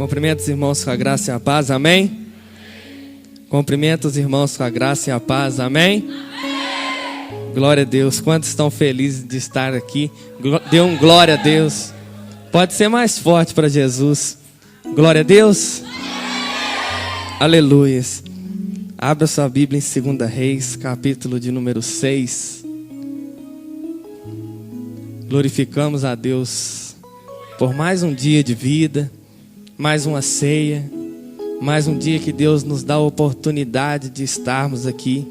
Cumprimento os irmãos com a graça e a paz, amém? Cumprimento os irmãos com a graça e a paz, amém? Glória a Deus. Quantos estão felizes de estar aqui? Dê um glória a Deus. Pode ser mais forte para Jesus. Glória a Deus. Aleluias. Abra sua Bíblia em 2 Reis, capítulo de número 6. Glorificamos a Deus por mais um dia de vida, mais uma ceia, mais um dia que Deus nos dá a oportunidade de estarmos aqui.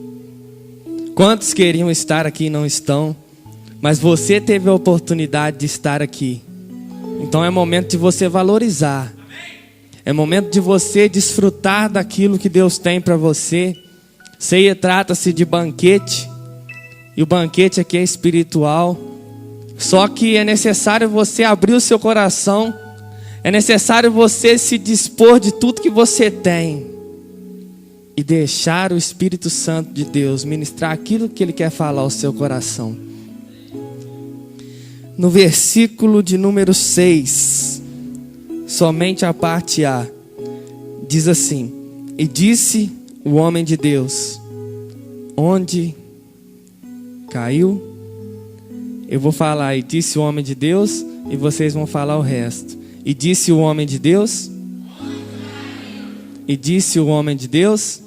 Quantos queriam estar aqui e não estão, mas você teve a oportunidade de estar aqui. Então é momento de você valorizar. É momento de você desfrutar daquilo que Deus tem para você. Ceia trata-se de banquete, e o banquete aqui é espiritual. Só que é necessário você abrir o seu coração. É necessário você se dispor de tudo que você tem e deixar o Espírito Santo de Deus ministrar aquilo que Ele quer falar ao seu coração. No versículo de número 6, somente a parte A, diz assim: e disse o homem de Deus, onde caiu? Eu vou falar, e disse o homem de Deus, e vocês vão falar o resto. E disse o homem de Deus, e disse o homem de Deus,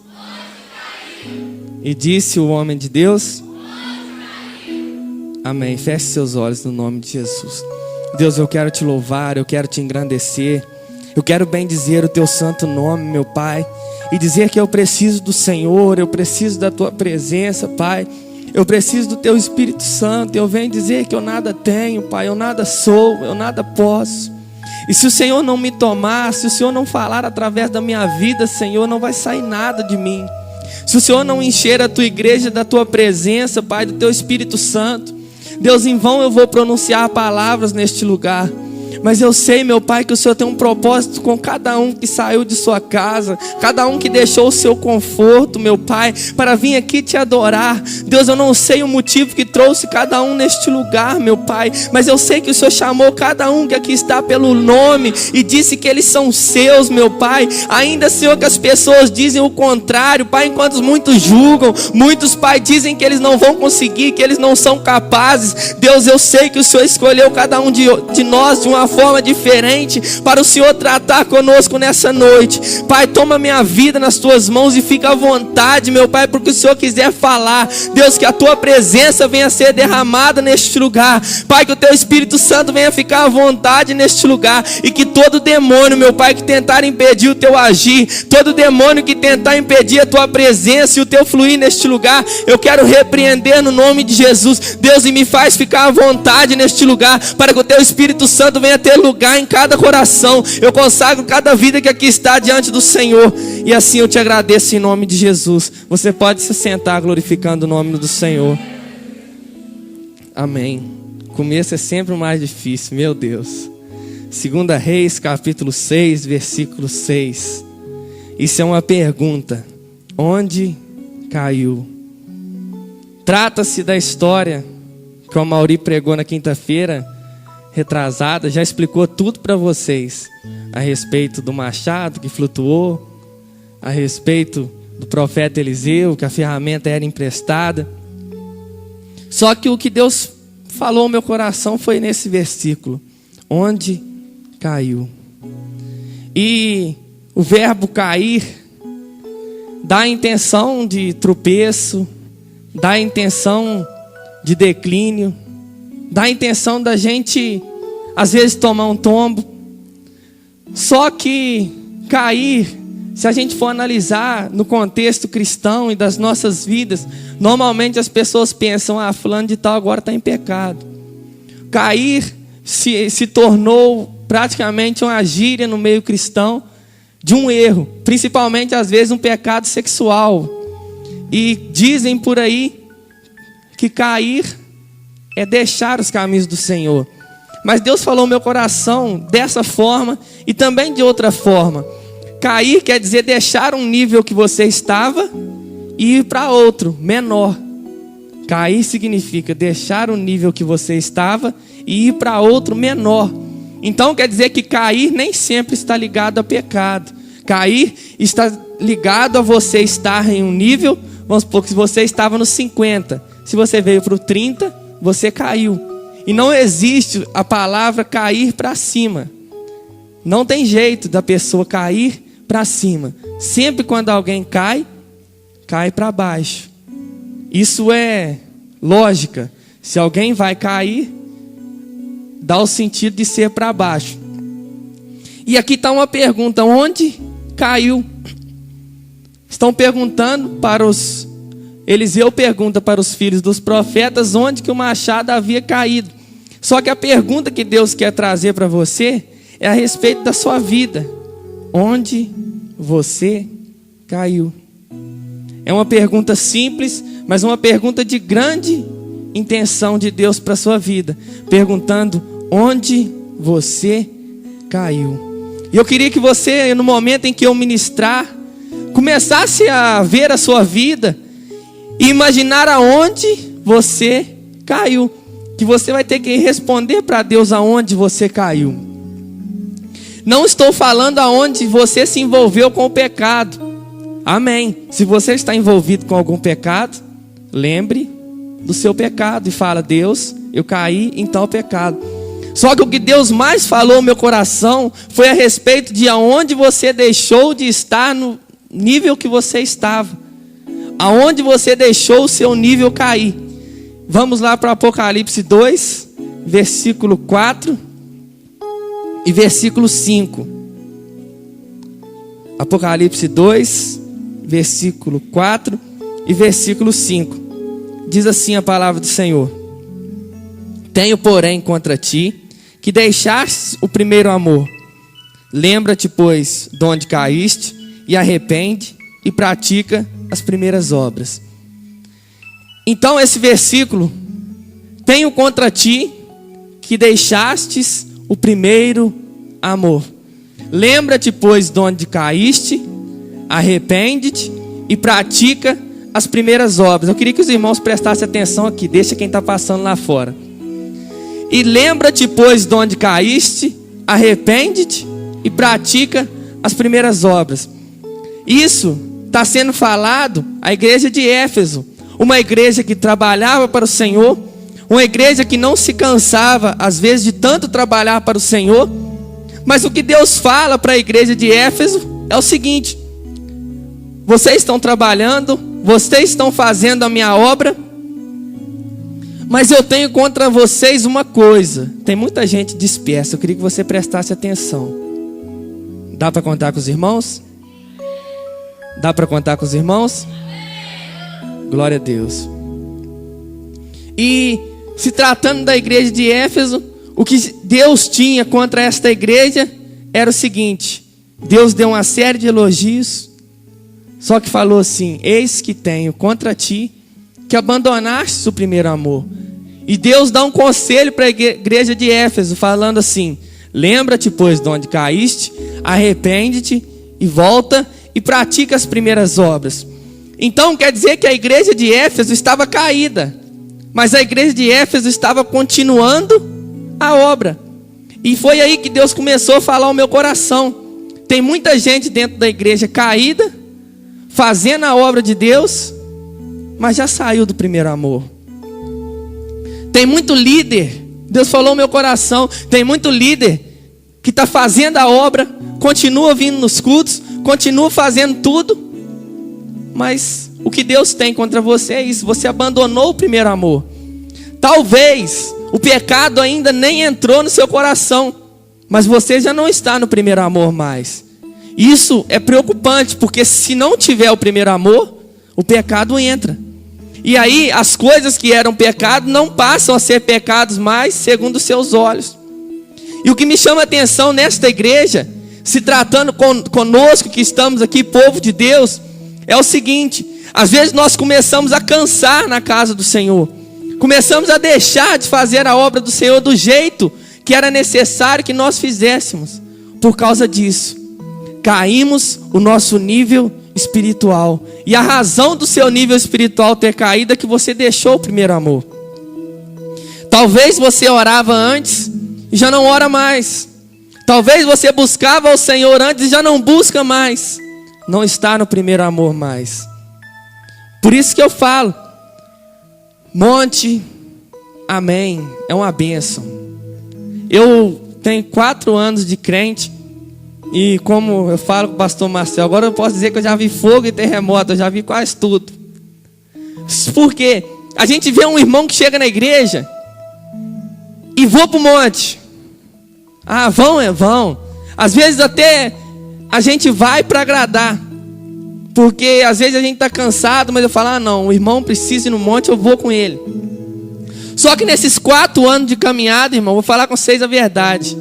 e disse o homem de Deus. Amém. Feche seus olhos no nome de Jesus. Deus, eu quero te louvar, eu quero te engrandecer, eu quero bendizer o teu santo nome, meu Pai, e dizer que eu preciso do Senhor, eu preciso da tua presença, Pai. Eu preciso do teu Espírito Santo. Eu venho dizer que eu nada tenho, Pai, eu nada sou, eu nada posso. E se o Senhor não me tomar, se o Senhor não falar através da minha vida, Senhor, não vai sair nada de mim. Se o Senhor não encher a tua igreja da tua presença, Pai, do teu Espírito Santo, Deus, em vão eu vou pronunciar palavras neste lugar. Mas eu sei, meu Pai, que o Senhor tem um propósito com cada um que saiu de sua casa, cada um que deixou o seu conforto, meu Pai, para vir aqui te adorar. Deus, eu não sei o motivo que trouxe cada um neste lugar, meu Pai, mas eu sei que o Senhor chamou cada um que aqui está pelo nome e disse que eles são seus, meu Pai. Ainda, Senhor, que as pessoas dizem o contrário, Pai, enquanto muitos julgam, muitos, Pai, dizem que eles não vão conseguir, que eles não são capazes. Deus, eu sei que o Senhor escolheu cada um de nós de uma forma diferente para o Senhor tratar conosco nessa noite. Pai, toma minha vida nas tuas mãos e fica à vontade, meu Pai, porque o Senhor quiser falar. Deus, que a tua presença venha ser derramada neste lugar, Pai, que o teu Espírito Santo venha ficar à vontade neste lugar, e que todo demônio, meu Pai, que tentar impedir o teu agir, todo demônio que tentar impedir a tua presença e o teu fluir neste lugar, eu quero repreender no nome de Jesus. Deus, e me faz ficar à vontade neste lugar, para que o teu Espírito Santo venha ter lugar em cada coração. Eu consagro cada vida que aqui está diante do Senhor, e assim eu te agradeço em nome de Jesus. Você pode se sentar glorificando o nome do Senhor. Amém. Começo é sempre o mais difícil, meu Deus. 2 Reis, capítulo 6, versículo 6. Isso é uma pergunta: onde caiu? Trata-se da história que o Mauri pregou na quinta-feira retrasada, já explicou tudo para vocês a respeito do machado que flutuou, a respeito do profeta Eliseu, que a ferramenta era emprestada. Só que o que Deus falou ao meu coração foi nesse versículo: onde caiu. E o verbo cair dá a intenção de tropeço, dá a intenção de declínio, dá a intenção da gente às vezes tomar um tombo. Só que cair, se a gente for analisar no contexto cristão e das nossas vidas, normalmente as pessoas pensam: ah, fulano de tal agora está em pecado. Cair se tornou praticamente uma gíria no meio cristão de um erro, principalmente às vezes um pecado sexual. E dizem por aí que cair é deixar os caminhos do Senhor. Mas Deus falou no meu coração dessa forma e também de outra forma. Cair quer dizer deixar um nível que você estava e ir para outro, menor. Cair significa deixar o nível que você estava e ir para outro menor. Então quer dizer que cair nem sempre está ligado a pecado. Cair está ligado a você estar em um nível, vamos supor que se você estava no 50, se você veio para o 30, você caiu. E não existe a palavra cair para cima. Não tem jeito da pessoa cair para cima. Sempre quando alguém cai, cai para baixo. Isso é lógica. Se alguém vai cair, dá o sentido de ser para baixo. E aqui está uma pergunta: onde caiu? Estão perguntando para os... Eliseu pergunta para os filhos dos profetas onde que o machado havia caído. Só que a pergunta que Deus quer trazer para você é a respeito da sua vida. Onde você caiu? É uma pergunta simples, mas uma pergunta de grande intenção de Deus para a sua vida. Perguntando onde você caiu. E eu queria que você, no momento em que eu ministrar, começasse a ver a sua vida e imaginar aonde você caiu. Que você vai ter que responder para Deus aonde você caiu. Não estou falando aonde você se envolveu com o pecado. Amém. Se você está envolvido com algum pecado, lembre do seu pecado e fala: Deus, eu caí em tal pecado. Só que o que Deus mais falou no meu coração foi a respeito de aonde você deixou de estar no nível que você estava. Aonde você deixou o seu nível cair. Vamos lá para o Apocalipse 2, versículo 4 e versículo 5. Apocalipse 2, versículo 4 e versículo 5. Diz assim a palavra do Senhor: Tenho, porém, contra ti que deixaste o primeiro amor. Lembra-te, pois, de onde caíste, e arrepende e pratica as primeiras obras. Então esse versículo: tenho contra ti que deixastes o primeiro amor. Lembra-te, pois, de onde caíste, arrepende-te e pratica as primeiras obras. Eu queria que os irmãos prestassem atenção aqui, deixa quem está passando lá fora. E lembra-te, pois, de onde caíste, arrepende-te e pratica as primeiras obras. Isso está sendo falado à igreja de Éfeso, uma igreja que trabalhava para o Senhor, uma igreja que não se cansava às vezes de tanto trabalhar para o Senhor. Mas o que Deus fala para a igreja de Éfeso é o seguinte: vocês estão trabalhando, vocês estão fazendo a minha obra, mas eu tenho contra vocês uma coisa. Tem muita gente dispersa, eu queria que você prestasse atenção. Dá para contar com os irmãos? Dá para contar com os irmãos? Glória a Deus. E se tratando da igreja de Éfeso, o que Deus tinha contra esta igreja era o seguinte: Deus deu uma série de elogios, só que falou assim: eis que tenho contra ti que abandonaste o primeiro amor. E Deus dá um conselho para a igreja de Éfeso, falando assim: lembra-te, pois, de onde caíste, arrepende-te e volta e pratica as primeiras obras. Então quer dizer que a igreja de Éfeso estava caída, mas a igreja de Éfeso estava continuando a obra. E foi aí que Deus começou a falar ao meu coração: tem muita gente dentro da igreja caída, fazendo a obra de Deus, mas já saiu do primeiro amor. Tem muito líder, Deus falou ao meu coração, tem muito líder que está fazendo a obra, continua vindo nos cultos, continua fazendo tudo, mas o que Deus tem contra você é isso: você abandonou o primeiro amor. Talvez o pecado ainda nem entrou no seu coração, mas você já não está no primeiro amor mais. Isso é preocupante, porque se não tiver o primeiro amor, o pecado entra. E aí as coisas que eram pecado não passam a ser pecados mais segundo os seus olhos. E o que me chama a atenção nesta igreja, se tratando conosco que estamos aqui, povo de Deus, é o seguinte: às vezes nós começamos a cansar na casa do Senhor, começamos a deixar de fazer a obra do Senhor do jeito que era necessário que nós fizéssemos. Por causa disso, caímos o nosso nível espiritual. E a razão do seu nível espiritual ter caído é que você deixou o primeiro amor. Talvez você orava antes e já não ora mais. Talvez você buscava ao Senhor antes e já não busca mais. Não está no primeiro amor mais. Por isso que eu falo, monte, amém, é uma bênção. Eu tenho 4 anos de crente. E como eu falo com o pastor Marcel, agora eu posso dizer que eu já vi fogo e terremoto, eu já vi quase tudo. Por quê? A gente vê um irmão que chega na igreja e vou para o monte. Ah, vão. Às vezes até a gente vai para agradar. Porque às vezes a gente está cansado, mas eu falo, não, o irmão precisa ir no monte, eu vou com ele. Só que nesses 4 anos de caminhada, irmão, vou falar com vocês a verdade.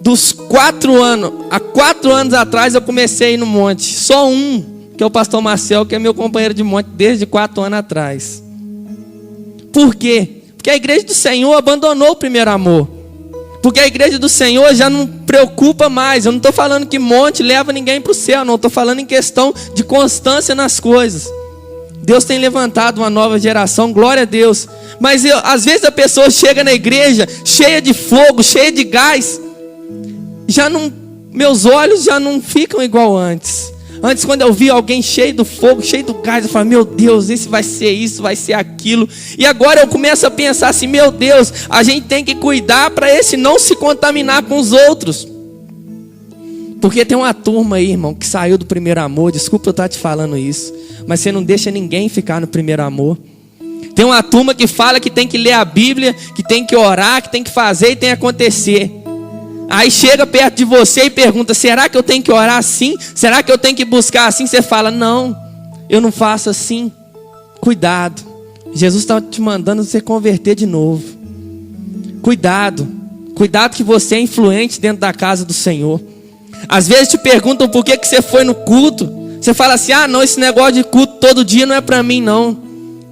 Dos 4 anos, há 4 anos atrás eu comecei a ir no monte. Só um, que é o pastor Marcel, que é meu companheiro de monte desde 4 anos atrás. Por quê? Porque a igreja do Senhor abandonou o primeiro amor. Porque a igreja do Senhor já não preocupa mais. Eu não estou falando que monte leva ninguém para o céu, não. Estou falando em questão de constância nas coisas. Deus tem levantado uma nova geração, glória a Deus. Mas às vezes a pessoa chega na igreja cheia de fogo, cheia de gás. Meus olhos já não ficam igual antes. Antes, quando eu via alguém cheio do fogo, cheio do gás, eu falava, meu Deus, esse vai ser isso, vai ser aquilo. E agora eu começo a pensar assim, meu Deus, a gente tem que cuidar para esse não se contaminar com os outros. Porque tem uma turma aí, irmão, que saiu do primeiro amor. Desculpa eu estar te falando isso, mas você não deixa ninguém ficar no primeiro amor. Tem uma turma que fala que tem que ler a Bíblia, que tem que orar, que tem que fazer e tem que acontecer. Aí chega perto de você e pergunta, será que eu tenho que orar assim? Será que eu tenho que buscar assim? Você fala, não, eu não faço assim. Cuidado, Jesus está te mandando você converter de novo. Cuidado que você é influente dentro da casa do Senhor. Às vezes te perguntam por que você foi no culto. Você fala assim, não, esse negócio de culto todo dia não é para mim não.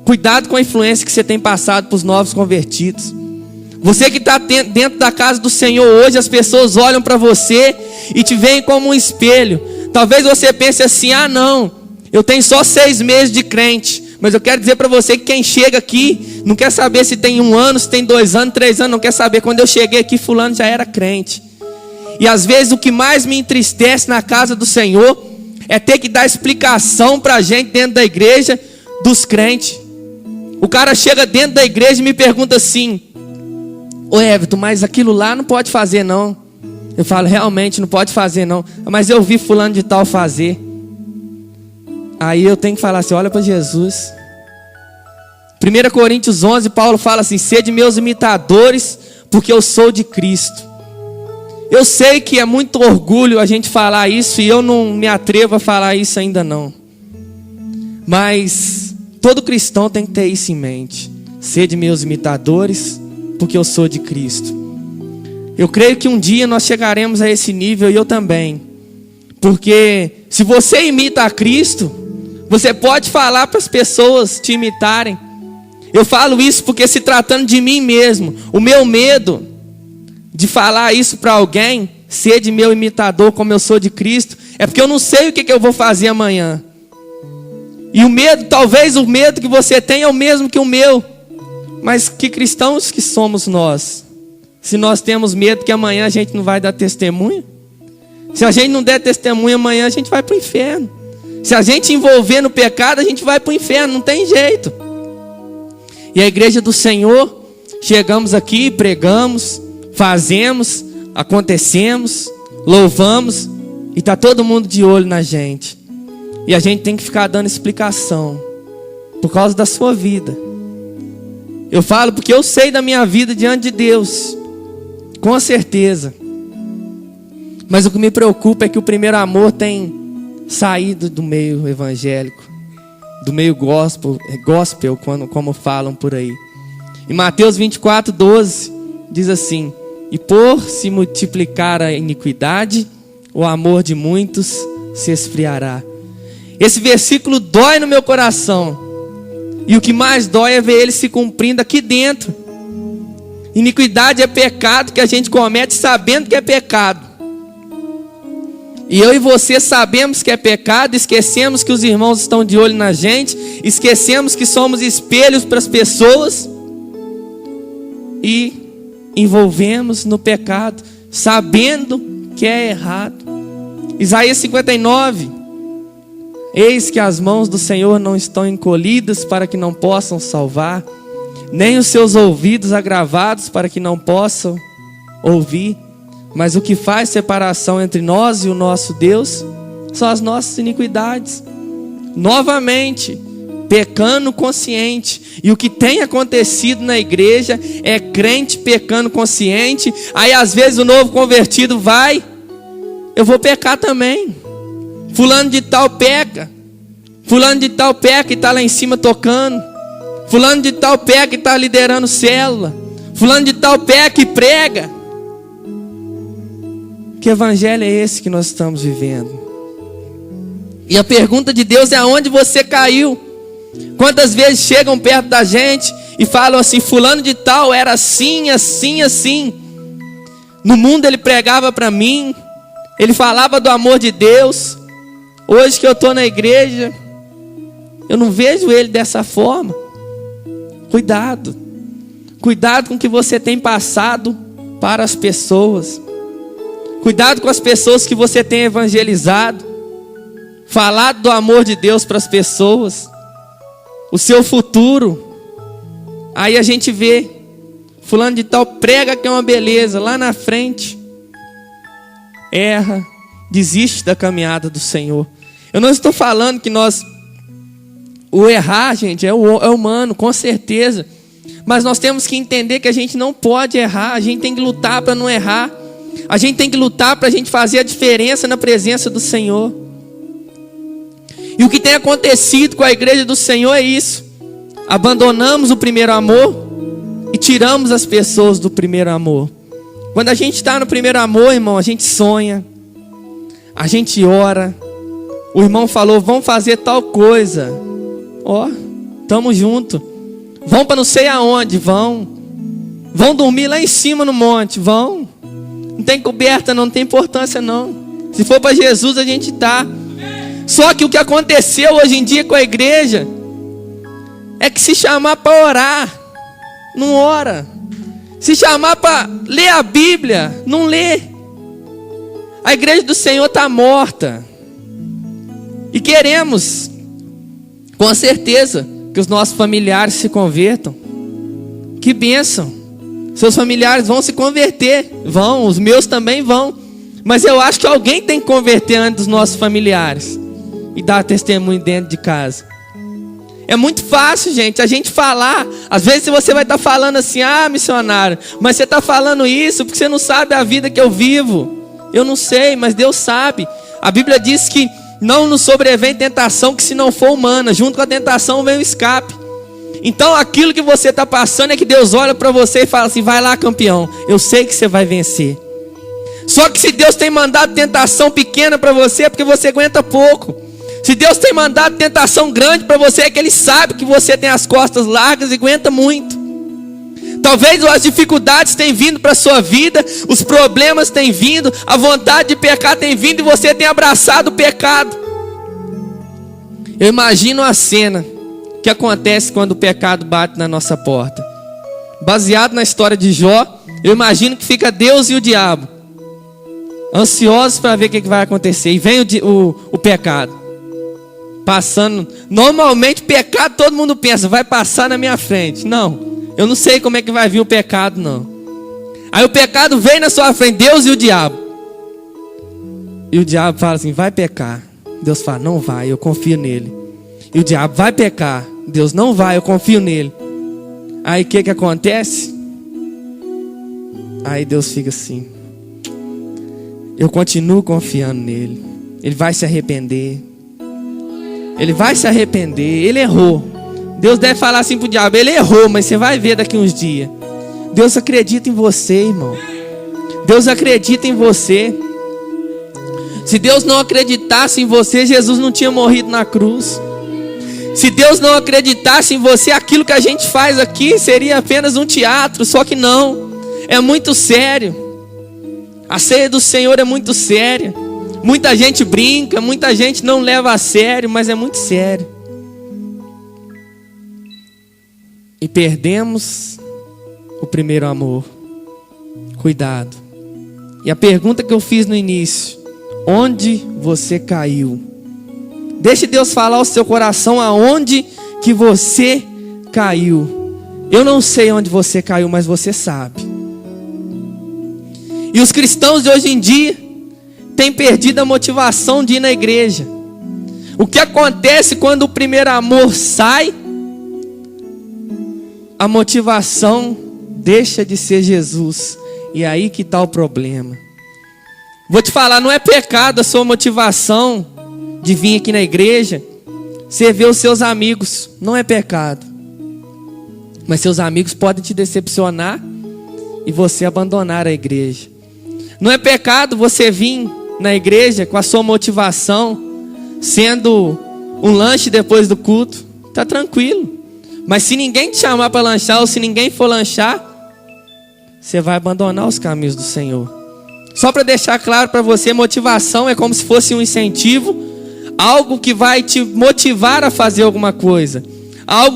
Cuidado com a influência que você tem passado para os novos convertidos. Você que está dentro da casa do Senhor hoje, as pessoas olham para você e te veem como um espelho. Talvez você pense assim, não, eu tenho só 6 meses de crente. Mas eu quero dizer para você que quem chega aqui, não quer saber se tem 1 ano, se tem 2 anos, 3 anos, não quer saber. Quando eu cheguei aqui, fulano já era crente. E às vezes o que mais me entristece na casa do Senhor é ter que dar explicação para a gente dentro da igreja dos crentes. O cara chega dentro da igreja e me pergunta assim, ô Everton, mas aquilo lá não pode fazer não. Eu falo, realmente não pode fazer não. Mas eu vi fulano de tal fazer. Aí eu tenho que falar assim, olha para Jesus. 1 Coríntios 11, Paulo fala assim, sede meus imitadores, porque eu sou de Cristo. Eu sei que é muito orgulho a gente falar isso, e eu não me atrevo a falar isso ainda não. Mas todo cristão tem que ter isso em mente. Sede meus imitadores, porque eu sou de Cristo. Eu creio que um dia nós chegaremos a esse nível, e eu também. Porque se você imita a Cristo, você pode falar para as pessoas te imitarem. Eu falo isso porque se tratando de mim mesmo, o meu medo de falar isso para alguém, ser de meu imitador como eu sou de Cristo, é porque eu não sei o que eu vou fazer amanhã. E o medo, talvez o medo que você tem é o mesmo que o meu. Mas que cristãos que somos nós? Se nós temos medo que amanhã a gente não vai dar testemunho? Se a gente não der testemunho amanhã, a gente vai para o inferno. Se a gente envolver no pecado, a gente vai para o inferno, não tem jeito. E a igreja do Senhor, chegamos aqui, pregamos, fazemos, acontecemos, louvamos, e está todo mundo de olho na gente. E a gente tem que ficar dando explicação, por causa da sua vida. Eu falo porque eu sei da minha vida diante de Deus, com certeza. Mas o que me preocupa é que o primeiro amor tem saído do meio evangélico, do meio gospel como falam por aí. Em Mateus 24, 12, diz assim, e por se multiplicar a iniquidade, o amor de muitos se esfriará. Esse versículo dói no meu coração. E o que mais dói é ver ele se cumprindo aqui dentro. Iniquidade é pecado que a gente comete sabendo que é pecado. E eu e você sabemos que é pecado, esquecemos que os irmãos estão de olho na gente, esquecemos que somos espelhos para as pessoas e envolvemos no pecado, sabendo que é errado. Isaías 59. Eis que as mãos do Senhor não estão encolhidas para que não possam salvar, nem os seus ouvidos agravados para que não possam ouvir. Mas o que faz separação entre nós e o nosso Deus são as nossas iniquidades. Novamente, pecando consciente. E o que tem acontecido na igreja é crente pecando consciente. Aí às vezes o novo convertido vai, eu vou pecar também. Fulano de tal peca. Fulano de tal peca e está lá em cima tocando. Fulano de tal peca e está liderando célula. Fulano de tal peca e prega. Que evangelho é esse que nós estamos vivendo? E a pergunta de Deus é: aonde você caiu? Quantas vezes chegam perto da gente e falam assim: fulano de tal era assim, assim, assim. No mundo ele pregava para mim, ele falava do amor de Deus. Hoje que eu estou na igreja, eu não vejo ele dessa forma. Cuidado. Cuidado com o que você tem passado para as pessoas. Cuidado com as pessoas que você tem evangelizado. Falado do amor de Deus para as pessoas. O seu futuro. Aí a gente vê fulano de tal prega que é uma beleza, lá na frente erra, desiste da caminhada do Senhor. Eu não estou falando que o errar, gente, é humano, com certeza. Mas nós temos que entender que a gente não pode errar. A gente tem que lutar para não errar. A gente tem que lutar para a gente fazer a diferença na presença do Senhor. E o que tem acontecido com a igreja do Senhor é isso. Abandonamos o primeiro amor e tiramos as pessoas do primeiro amor. Quando a gente está no primeiro amor, irmão, a gente sonha, a gente ora. O irmão falou: vamos fazer tal coisa. Ó, tamo junto. Vão para não sei aonde, vão dormir lá em cima no monte, vão. Não tem coberta, não tem importância não. Se for para Jesus a gente tá. Só que o que aconteceu hoje em dia com a igreja é que se chamar para orar, não ora. Se chamar para ler a Bíblia, não lê. A igreja do Senhor está morta. E queremos, com certeza, que os nossos familiares se convertam. Que bênção. Seus familiares vão se converter. Vão, os meus também vão. Mas eu acho que alguém tem que converter antes dos nossos familiares e dar testemunho dentro de casa. É muito fácil, gente, a gente falar. Às vezes você vai estar falando assim: ah, missionário, mas você está falando isso porque você não sabe a vida que eu vivo. Eu não sei, mas Deus sabe. A Bíblia diz que não nos sobrevém tentação que se não for humana. Junto com a tentação vem o escape. Então aquilo que você está passando é que Deus olha para você e fala assim: vai lá, campeão, eu sei que você vai vencer. Só que se Deus tem mandado tentação pequena para você é porque você aguenta pouco. Se Deus tem mandado tentação grande para você é que Ele sabe que você tem as costas largas e aguenta muito. Talvez as dificuldades tenham vindo para a sua vida, os problemas têm vindo, a vontade de pecar tem vindo e você tem abraçado o pecado. Eu imagino a cena que acontece quando o pecado bate na nossa porta. Baseado na história de Jó, eu imagino que fica Deus e o diabo ansiosos para ver o que vai acontecer. E vem o pecado passando. Normalmente pecado todo mundo pensa: vai passar na minha frente. Não, eu não sei como é que vai vir o pecado não. Aí o pecado vem na sua frente, Deus e o diabo. E o diabo fala assim: vai pecar. Deus fala: não vai, eu confio nele. E o diabo: vai pecar. Deus: não vai, eu confio nele. Aí o que acontece? Aí Deus fica assim: eu continuo confiando nele. Ele vai se arrepender. Ele vai se arrepender. Ele errou. Deus deve falar assim pro diabo: ele errou, mas você vai ver daqui uns dias. Deus acredita em você, irmão. Deus acredita em você. Se Deus não acreditasse em você, Jesus não tinha morrido na cruz. Se Deus não acreditasse em você, aquilo que a gente faz aqui seria apenas um teatro. Só que não, é muito sério. A ceia do Senhor é muito séria. Muita gente brinca, muita gente não leva a sério, mas é muito sério. E perdemos o primeiro amor. Cuidado. E a pergunta que eu fiz no início: onde você caiu? Deixe Deus falar ao seu coração aonde que você caiu. Eu não sei onde você caiu, mas você sabe. E os cristãos de hoje em dia têm perdido a motivação de ir na igreja. O que acontece quando o primeiro amor sai? A motivação deixa de ser Jesus. E é aí que está o problema. Vou te falar, não é pecado a sua motivação de vir aqui na igreja, você vê os seus amigos, não é pecado. Mas seus amigos podem te decepcionar e você abandonar a igreja. Não é pecado você vir na igreja com a sua motivação sendo um lanche depois do culto, tá tranquilo. Mas se ninguém te chamar para lanchar, ou se ninguém for lanchar, você vai abandonar os caminhos do Senhor. Só para deixar claro para você, motivação é como se fosse um incentivo, algo que vai te motivar a fazer alguma coisa,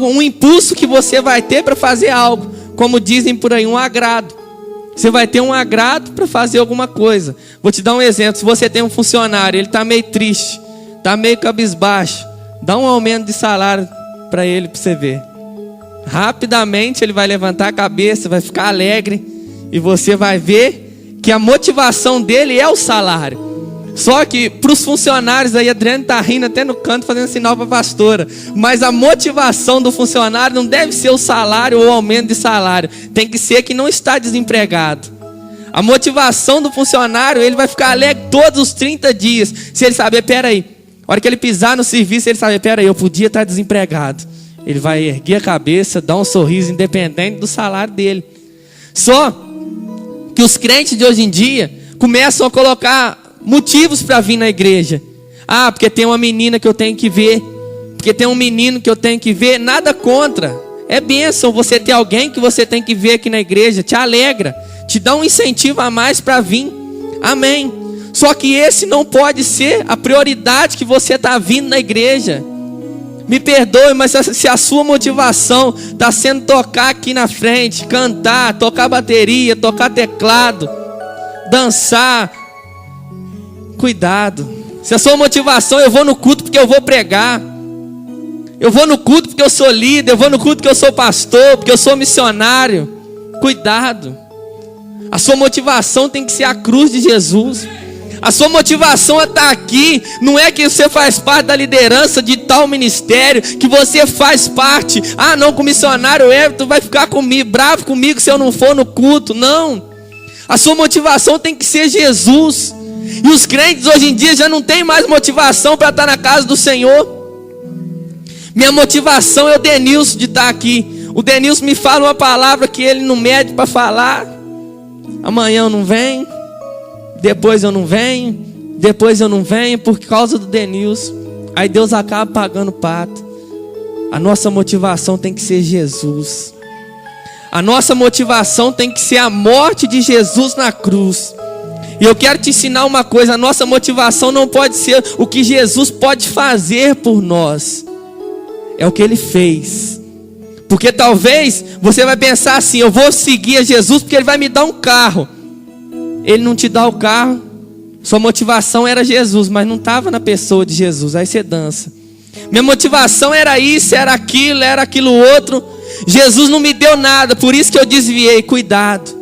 um impulso que você vai ter para fazer algo, como dizem por aí, um agrado. Você vai ter um agrado para fazer alguma coisa. Vou te dar um exemplo: se você tem um funcionário, ele está meio triste, está meio cabisbaixo, dá um aumento de salário para ele, para você ver. Rapidamente ele vai levantar a cabeça, vai ficar alegre, e você vai ver que a motivação dele é o salário. Só que para os funcionários aí, a Adriana está rindo até no canto, fazendo sinal para a pastora, mas a motivação do funcionário não deve ser o salário ou o aumento de salário, tem que ser que não está desempregado. A motivação do funcionário, ele vai ficar alegre todos os 30 dias, se ele saber, peraí, a hora que ele pisar no serviço, ele saber, peraí, eu podia estar desempregado. Ele vai erguer a cabeça, dar um sorriso, independente do salário dele. Só que os crentes de hoje em dia começam a colocar motivos para vir na igreja. Ah, porque tem uma menina que eu tenho que ver, porque tem um menino que eu tenho que ver. Nada contra, é bênção você ter alguém que você tem que ver aqui na igreja, te alegra, te dá um incentivo a mais para vir, amém. Só que esse não pode ser a prioridade que você está vindo na igreja. Me perdoe, mas se a sua motivação está sendo tocar aqui na frente, cantar, tocar bateria, tocar teclado, dançar, cuidado. Se a sua motivação, eu vou no culto porque eu vou pregar, eu vou no culto porque eu sou líder, eu vou no culto porque eu sou pastor, porque eu sou missionário, cuidado. A sua motivação tem que ser a cruz de Jesus. A sua motivação a estar aqui não é que você faz parte da liderança de tal ministério, que você faz parte. Ah, não, com o missionário Everton vai ficar comigo, bravo comigo se eu não for no culto. Não. A sua motivação tem que ser Jesus. E os crentes hoje em dia já não tem mais motivação para estar na casa do Senhor. Minha motivação é o Denilson de estar aqui. O Denilson me fala uma palavra que ele não mede para falar. Amanhã eu não venho. Depois eu não venho por causa do Denilson. Aí Deus acaba pagando pato. A nossa motivação tem que ser Jesus. A nossa motivação tem que ser a morte de Jesus na cruz. E eu quero te ensinar uma coisa: a nossa motivação não pode ser o que Jesus pode fazer por nós, é o que Ele fez. Porque talvez você vai pensar assim: eu vou seguir a Jesus porque Ele vai me dar um carro. Ele não te dá o carro, sua motivação era Jesus, mas não estava na pessoa de Jesus, aí você dança. Minha motivação era isso, era aquilo outro. Jesus não me deu nada, por isso que eu desviei. Cuidado.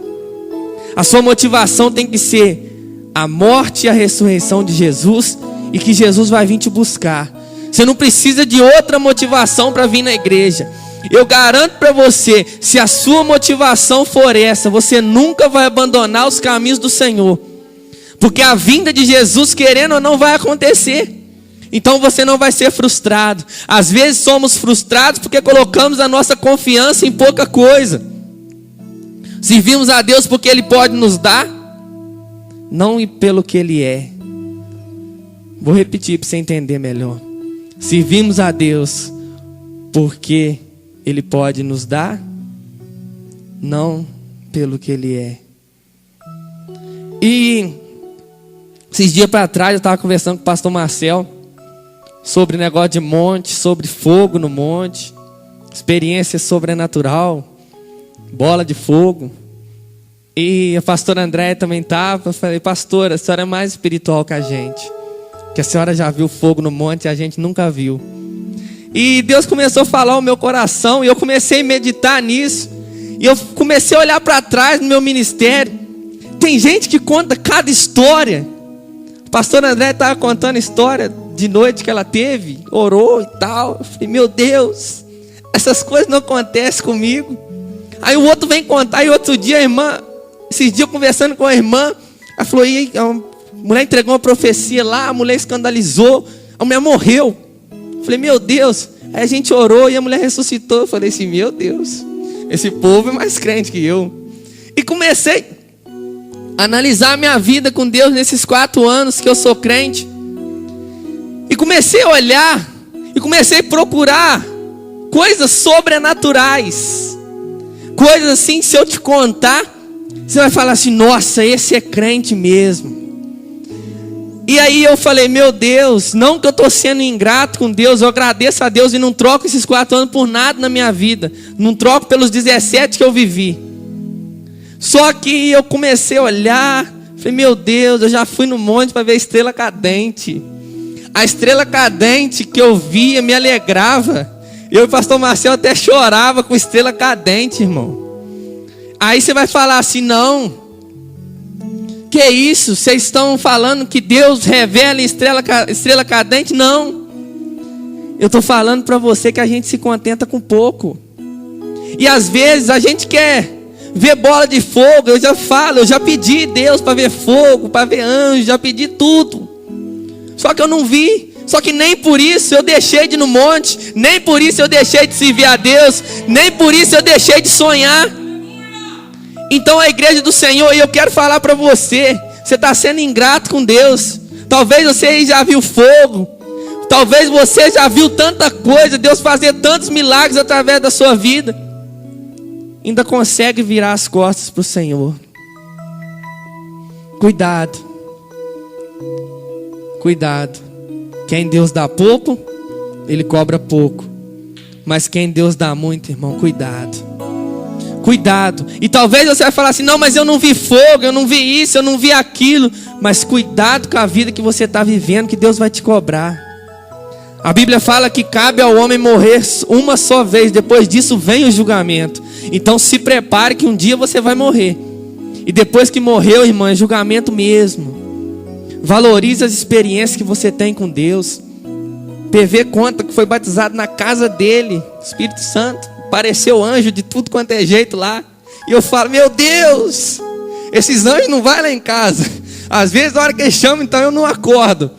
A sua motivação tem que ser a morte e a ressurreição de Jesus, e que Jesus vai vir te buscar. Você não precisa de outra motivação para vir na igreja. Eu garanto para você, se a sua motivação for essa, você nunca vai abandonar os caminhos do Senhor. Porque a vinda de Jesus, querendo ou não, vai acontecer. Então você não vai ser frustrado. Às vezes somos frustrados porque colocamos a nossa confiança em pouca coisa. Servimos a Deus porque Ele pode nos dar, não pelo que Ele é. Vou repetir para você entender melhor. Servimos a Deus porque Ele pode nos dar, não pelo que Ele é. E esses dias para trás eu estava conversando com o pastor Marcel sobre negócio de monte, sobre fogo no monte, experiência sobrenatural, bola de fogo. E a pastora Andréia também estava. Eu falei, pastora, a senhora é mais espiritual que a gente. Que a senhora já viu fogo no monte e a gente nunca viu. E Deus começou a falar ao meu coração. E eu comecei a meditar nisso. E eu comecei a olhar para trás no meu ministério. Tem gente que conta cada história. A pastora Andréia estava contando a história de noite que ela teve. Orou e tal. Eu falei, meu Deus, essas coisas não acontecem comigo. Aí o outro vem contar. E outro dia a irmã... Esses dias eu conversando com a irmã, ela falou, e a mulher entregou uma profecia lá, a mulher escandalizou, a mulher morreu. Eu falei, meu Deus. Aí a gente orou e a mulher ressuscitou. Eu falei assim, meu Deus, esse povo é mais crente que eu. E comecei a analisar a minha vida com Deus nesses 4 anos que eu sou crente. E comecei a olhar, e comecei a procurar coisas sobrenaturais. Coisas assim, se eu te contar, você vai falar assim, nossa, esse é crente mesmo. E aí eu falei, meu Deus, não que eu estou sendo ingrato com Deus, eu agradeço a Deus e não troco esses 4 anos por nada na minha vida. Não troco pelos 17 que eu vivi. Só que eu comecei a olhar, falei, meu Deus, eu já fui no monte para ver a estrela cadente. A estrela cadente que eu via me alegrava. Eu e o pastor Marcelo até chorava com estrela cadente, irmão. Aí você vai falar assim, não, que isso? Vocês estão falando que Deus revela estrela cadente? Não. Eu estou falando para você que a gente se contenta com pouco. E às vezes a gente quer ver bola de fogo. Eu já falo, eu já pedi Deus para ver fogo, para ver anjo, já pedi tudo. Só que eu não vi. Só que nem por isso eu deixei de ir no monte. Nem por isso eu deixei de servir a Deus. Nem por isso eu deixei de sonhar. Então a igreja do Senhor, e eu quero falar para você, você está sendo ingrato com Deus. Talvez você já viu fogo, talvez você já viu tanta coisa, Deus fazer tantos milagres através da sua vida, ainda consegue virar as costas para o Senhor. Cuidado, cuidado. Quem Deus dá pouco, Ele cobra pouco. Mas quem Deus dá muito, irmão, cuidado. Cuidado. E talvez você vai falar assim, não, mas eu não vi fogo, eu não vi isso, eu não vi aquilo. Mas cuidado com a vida que você está vivendo, que Deus vai te cobrar. A Bíblia fala que cabe ao homem morrer uma só vez. Depois disso vem o julgamento. Então se prepare que um dia você vai morrer. E depois que morreu, irmão, é julgamento mesmo. Valorize as experiências que você tem com Deus. PV conta que foi batizado na casa dele, Espírito Santo. Apareceu anjo de tudo quanto é jeito lá. E eu falo, meu Deus, esses anjos não vão lá em casa. Às vezes na hora que eles chamam, então eu não acordo.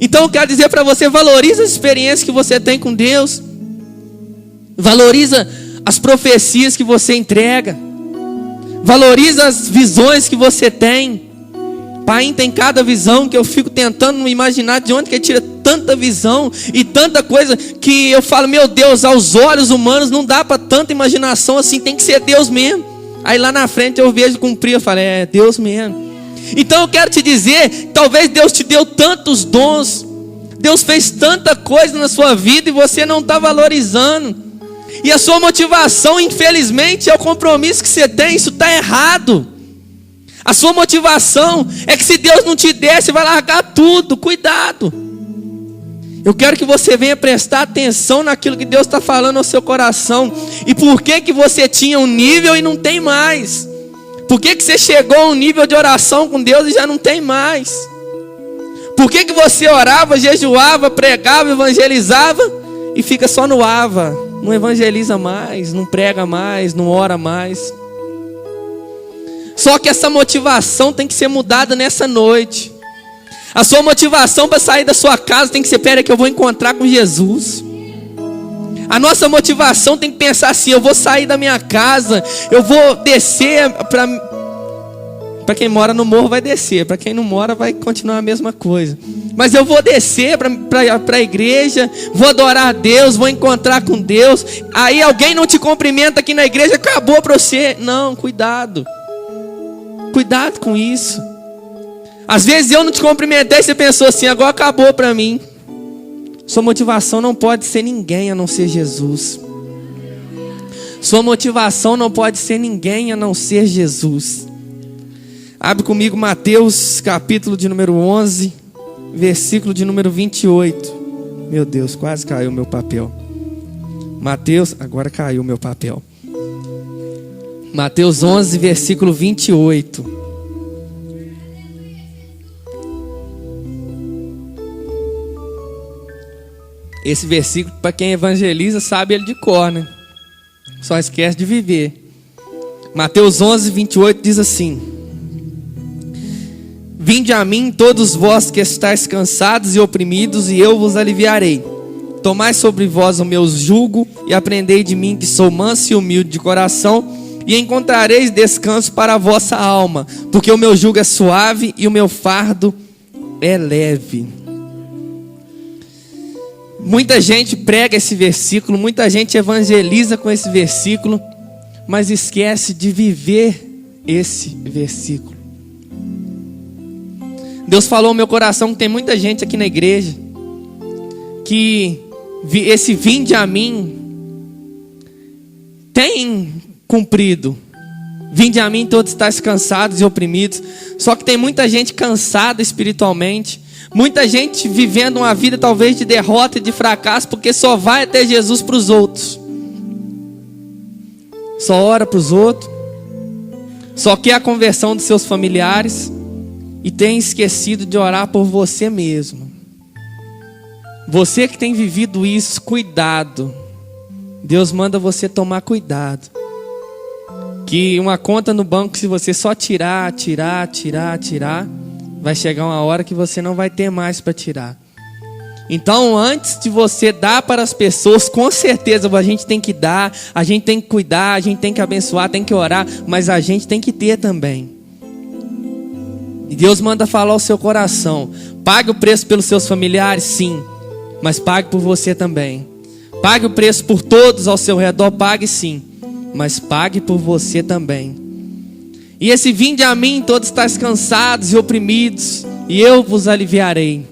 Então eu quero dizer para você, valoriza as experiências que você tem com Deus. Valoriza as profecias que você entrega. Valoriza as visões que você tem. Pai, tem cada visão que eu fico tentando imaginar de onde que ele tira tanta visão e tanta coisa que eu falo, meu Deus, aos olhos humanos não dá para tanta imaginação assim, tem que ser Deus mesmo. Aí lá na frente eu vejo cumprir, eu falo, é Deus mesmo. Então eu quero te dizer, talvez Deus te deu tantos dons, Deus fez tanta coisa na sua vida e você não está valorizando. E a sua motivação, infelizmente, é o compromisso que você tem, isso está errado. A sua motivação é que se Deus não te der, você vai largar tudo. Cuidado. Eu quero que você venha prestar atenção naquilo que Deus está falando ao seu coração. E por que que você tinha um nível e não tem mais? Por que que você chegou a um nível de oração com Deus e já não tem mais? Por que que você orava, jejuava, pregava, evangelizava e fica só no ava? Não evangeliza mais, não prega mais, não ora mais. Só que essa motivação tem que ser mudada nessa noite. A sua motivação para sair da sua casa tem que ser, pera que eu vou encontrar com Jesus. A nossa motivação tem que pensar assim, eu vou sair da minha casa, eu vou descer para quem mora no morro vai descer, para quem não mora vai continuar a mesma coisa. Mas eu vou descer para a igreja, vou adorar a Deus, vou encontrar com Deus. Aí alguém não te cumprimenta aqui na igreja, acabou para você. Não, cuidado. Cuidado com isso. Às vezes eu não te cumprimentei e você pensou assim, agora acabou para mim. Sua motivação não pode ser ninguém a não ser Jesus. Sua motivação não pode ser ninguém a não ser Jesus. Abre comigo Mateus, capítulo de número 11, versículo de número 28. Meu Deus, quase caiu o meu papel. Mateus, agora caiu o meu papel. Mateus 11, versículo 28. Esse versículo, para quem evangeliza, sabe ele de cor, né? Só esquece de viver. Mateus 11, 28 diz assim: Vinde a mim todos vós que estáis cansados e oprimidos, e eu vos aliviarei. Tomai sobre vós o meu jugo e aprendei de mim, que sou manso e humilde de coração, e encontrareis descanso para a vossa alma, porque o meu jugo é suave e o meu fardo é leve. Muita gente prega esse versículo, muita gente evangeliza com esse versículo, mas esquece de viver esse versículo. Deus falou no meu coração que tem muita gente aqui na igreja que esse vinde a mim tem cumprido. Vinde a mim todos estáis cansados e oprimidos. Só que tem muita gente cansada espiritualmente, muita gente vivendo uma vida talvez de derrota e de fracasso, porque só vai até Jesus para os outros. Só ora para os outros, só quer a conversão dos seus familiares e tem esquecido de orar por você mesmo. Você que tem vivido isso, cuidado. Deus manda você tomar cuidado. Que uma conta no banco, se você só tirar, vai chegar uma hora que você não vai ter mais para tirar. Então, antes de você dar para as pessoas, com certeza a gente tem que dar, a gente tem que cuidar, a gente tem que abençoar, tem que orar, mas a gente tem que ter também. E Deus manda falar ao seu coração: pague o preço pelos seus familiares, sim, mas pague por você também. Pague o preço por todos ao seu redor, pague sim, mas pague por você também. E esse vinde a mim, todos estáis cansados e oprimidos, e eu vos aliviarei.